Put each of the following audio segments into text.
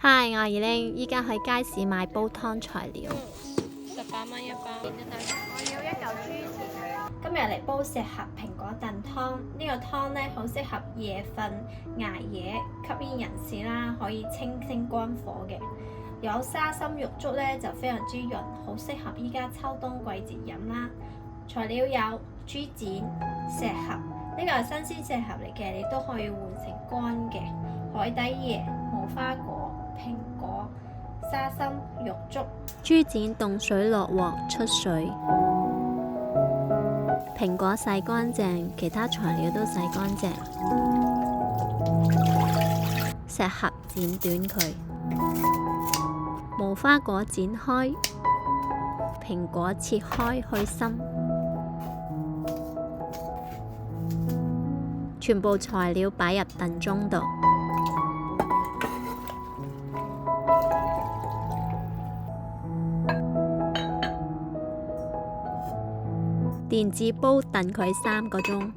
嗨，我係二玲，依家去街市買煲湯材料。18蚊一包。我要一嚿豬腱。今日嚟煲石斛蘋果燉湯，呢個湯咧好適合夜瞓、捱夜、吸煙人士啦，可以清肝火嘅。有沙參玉竹咧就非常之潤，好適合依家秋冬季節飲啦。材料有豬腱、石斛，呢個係新鮮石斛嚟嘅，你都可以換成乾嘅。海底椰、無花果、蘋果、沙參、玉竹。豬腱凍水落鑊出水，蘋果洗乾淨，其他材料都洗乾淨。石斛剪短佢，無花果剪開，蘋果切開去心。全部材料擺入燉盅度。電子煲燉佢3個鐘，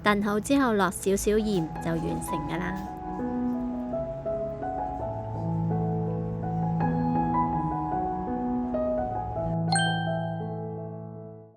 燉好之後落少少鹽就完成㗎喇。